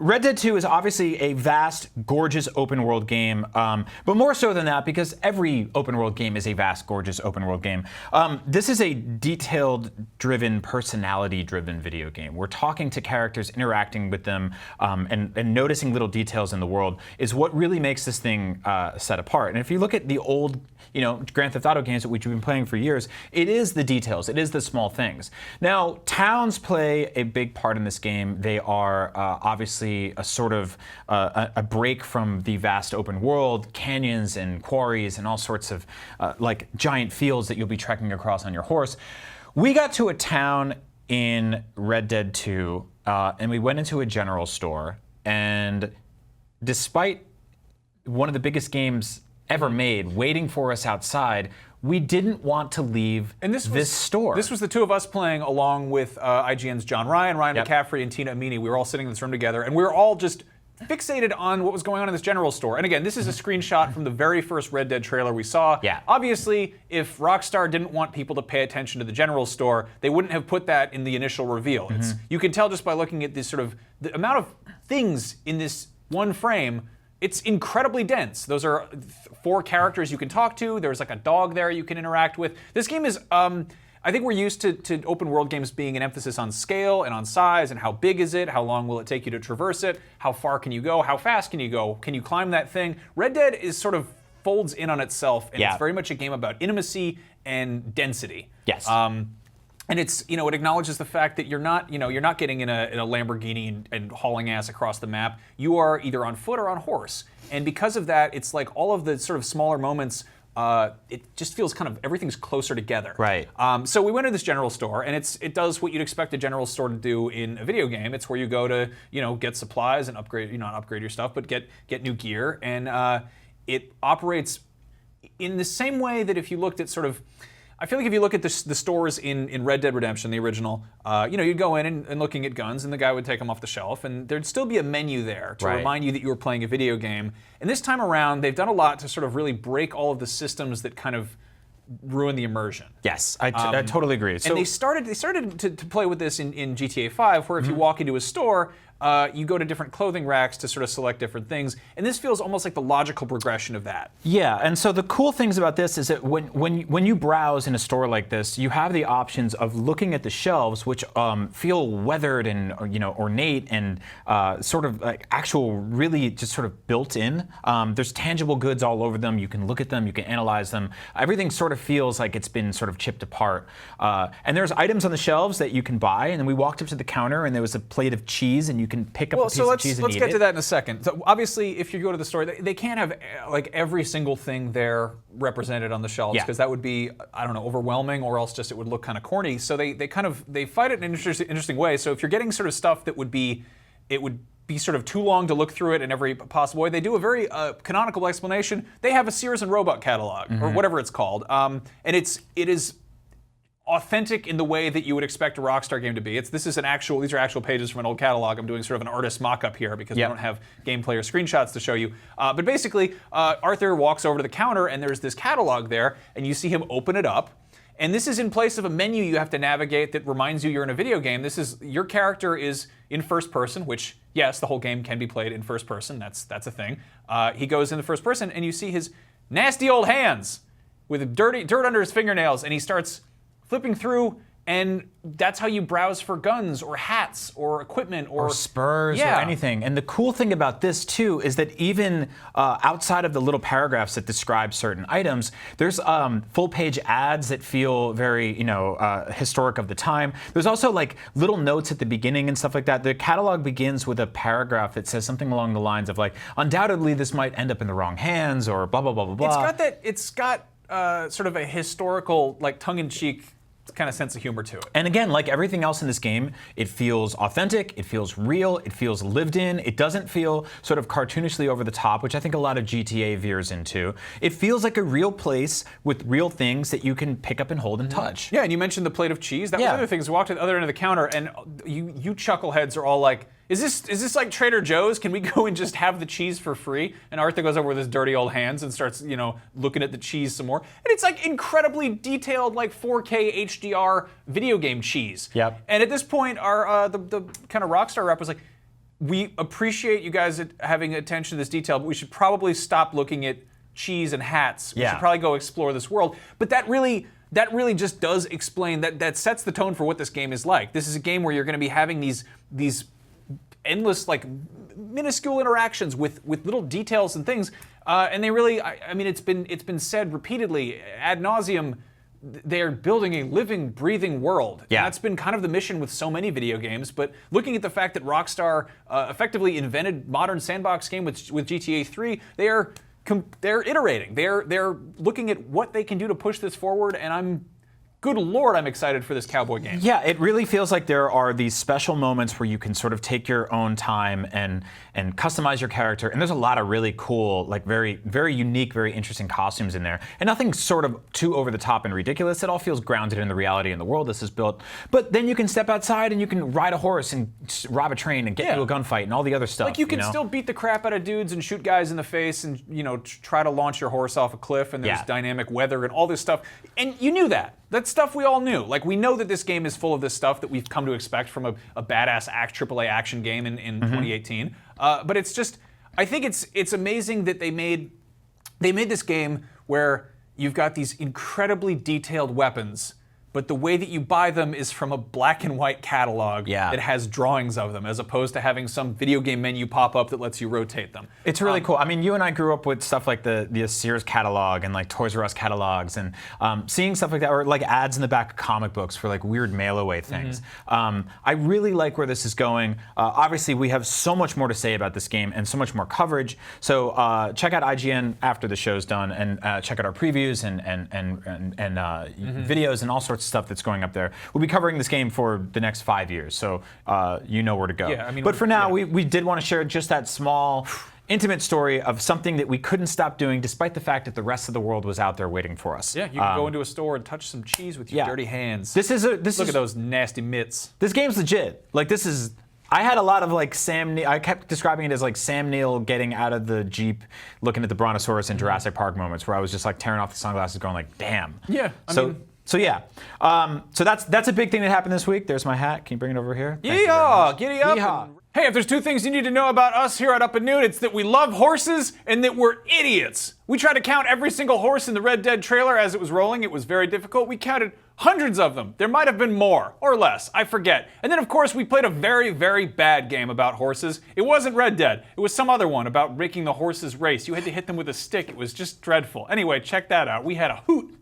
Red Dead 2 is obviously a vast, gorgeous open world game, but more so than that because every open world game is a vast, gorgeous open world game. This is a detailed-driven, personality-driven video game. We're talking to characters, interacting with them, and noticing little details in the world is what really makes this thing set apart. And if you look at the old, Grand Theft Auto games which we've been playing for years, it is the details, it is the small things. Now, towns play a big part in this game. They are obviously a sort of a break from the vast open world, canyons and quarries and all sorts of like giant fields that you'll be trekking across on your horse. We got to a town in Red Dead 2 and we went into a general store, and despite one of the biggest games ever made waiting for us outside, we didn't want to leave this store. This was the two of us playing along with IGN's John Ryan, Ryan McCaffrey, and Tina Amini. We were all sitting in this room together, and we were all just fixated on what was going on in this general store. And again, this is a screenshot from the very first Red Dead trailer we saw. Yeah. Obviously, if Rockstar didn't want people to pay attention to the general store, they wouldn't have put that in the initial reveal. You can tell just by looking at this sort of the amount of things in this one frame. It's incredibly dense. Those are 4 characters you can talk to. There's like a dog there you can interact with. This game is, I think we're used to open world games being an emphasis on scale and on size and how big is it, how long will it take you to traverse it, how far can you go, how fast can you go, can you climb that thing. Red Dead is sort of folds in on itself, and it's very much a game about intimacy and density. Yes. And it's, it acknowledges the fact that you're not getting in a Lamborghini and hauling ass across the map. You are either on foot or on horse. And because of that, it's like all of the sort of smaller moments, it just feels kind of everything's closer together. Right. So we went to this general store, and it does what you'd expect a general store to do in a video game. It's where you go to, get supplies and upgrade, not upgrade your stuff, but get new gear. And it operates in the same way that if you looked at sort of, I feel like if you look at the stores in Red Dead Redemption, the original, you'd go in and looking at guns, and the guy would take them off the shelf, and there'd still be a menu there to remind you that you were playing a video game. And this time around, they've done a lot to sort of really break all of the systems that kind of ruin the immersion. Yes, I totally agree. So, and they started to play with this in GTA 5, where if you walk into a store, you go to different clothing racks to sort of select different things, and this feels almost like the logical progression of that. Yeah, and so the cool things about this is that when you browse in a store like this, you have the options of looking at the shelves, which feel weathered and ornate and sort of like actual, really just sort of built in. There's tangible goods all over them. You can look at them, you can analyze them. Everything sort of feels like it's been sort of chipped apart. And there's items on the shelves that you can buy, and then we walked up to the counter, and there was a plate of cheese, and you can pick up a piece of cheese and eat it. Let's get to that in a second. So obviously, if you go to the store, they can't have like every single thing there represented on the shelves, because that would be, I don't know, overwhelming, or else just it would look kind of corny. So they fight it in an interesting way. So if you're getting sort of stuff that would be sort of too long to look through it in every possible way, they do a very canonical explanation. They have a Sears and Roebuck catalog, or whatever it's called, and it is authentic in the way that you would expect a Rockstar game to be. These are actual pages from an old catalog. I'm doing sort of an artist mock-up here because we don't have gameplay or screenshots to show you. But basically, Arthur walks over to the counter, and there's this catalog there, and you see him open it up. And this is in place of a menu you have to navigate that reminds you you're in a video game. Your character is in first person, which, yes, the whole game can be played in first person. That's a thing. He goes in the first person, and you see his nasty old hands with dirt under his fingernails, and he starts flipping through, and that's how you browse for guns or hats or equipment or spurs or anything. And the cool thing about this too is that even outside of the little paragraphs that describe certain items, there's full page ads that feel very historic of the time. There's also like little notes at the beginning and stuff like that. The catalog begins with a paragraph that says something along the lines of like, undoubtedly this might end up in the wrong hands, or blah blah blah blah blah. It's got sort of a historical, like, tongue-in-cheek kind of sense of humor to it. And again, like everything else in this game, it feels authentic, it feels real, it feels lived in. It doesn't feel sort of cartoonishly over the top, which I think a lot of GTA veers into. It feels like a real place with real things that you can pick up and hold and touch. Yeah, and you mentioned the plate of cheese. That was the other thing. We walked to the other end of the counter, and you chuckleheads are all like, Is this like Trader Joe's? Can we go and just have the cheese for free? And Arthur goes over with his dirty old hands and starts, looking at the cheese some more. And it's like incredibly detailed, like 4K HDR video game cheese. Yep. And at this point, our the kind of Rockstar rep was like, we appreciate you guys having attention to this detail, but we should probably stop looking at cheese and hats. We should probably go explore this world. But that really just does explain, that sets the tone for what this game is like. This is a game where you're going to be having these endless, like, minuscule interactions with little details and things, and they really, I mean, it's been said repeatedly ad nauseum. They're building a living, breathing world. Yeah. And that's been kind of the mission with so many video games. But looking at the fact that Rockstar effectively invented modern sandbox game with GTA 3, they're iterating. They're looking at what they can do to push this forward, and good Lord, I'm excited for this cowboy game. Yeah, it really feels like there are these special moments where you can sort of take your own time and customize your character. And there's a lot of really cool, like very, very unique, very interesting costumes in there. And nothing sort of too over the top and ridiculous. It all feels grounded in the reality in the world this is built. But then you can step outside and you can ride a horse and rob a train and get into a gunfight and all the other stuff. Like you can still beat the crap out of dudes and shoot guys in the face and try to launch your horse off a cliff, and there's dynamic weather and all this stuff. And you knew that. That's stuff we all knew. Like, we know that this game is full of this stuff that we've come to expect from a badass AAA action game in 2018. But it's just, I think it's amazing that they made this game where you've got these incredibly detailed weapons, but the way that you buy them is from a black and white catalog that has drawings of them, as opposed to having some video game menu pop up that lets you rotate them. It's really cool. I mean, you and I grew up with stuff like the Sears catalog and like Toys R Us catalogs, and seeing stuff like that, or like ads in the back of comic books for like weird mail-away things. I really like where this is going. Obviously, we have so much more to say about this game and so much more coverage. So check out IGN after the show's done, and check out our previews and videos and all sorts of stuff that's going up there. We'll be covering this game for the next 5 years, so you know where to go. Yeah, I mean, but for now, we did want to share just that small, intimate story of something that we couldn't stop doing, despite the fact that the rest of the world was out there waiting for us. Yeah, you can go into a store and touch some cheese with your dirty hands. Look at those nasty mitts. This game's legit. Like, this is. I had a lot of like Sam Neill. I kept describing it as like Sam Neill getting out of the Jeep, looking at the Brontosaurus in Jurassic Park moments, where I was just like tearing off the sunglasses, going like, "Damn." Yeah. So yeah, so that's a big thing that happened this week. There's my hat. Can you bring it over here? Yeehaw! Giddy up! Yeehaw. Hey, if there's two things you need to know about us here at Up at Noon, it's that we love horses and that we're idiots. We tried to count every single horse in the Red Dead trailer as it was rolling. It was very difficult. We counted hundreds of them. There might have been more or less. I forget. And then, of course, we played a very, very bad game about horses. It wasn't Red Dead. It was some other one about making the horses race. You had to hit them with a stick. It was just dreadful. Anyway, check that out. We had a hoot.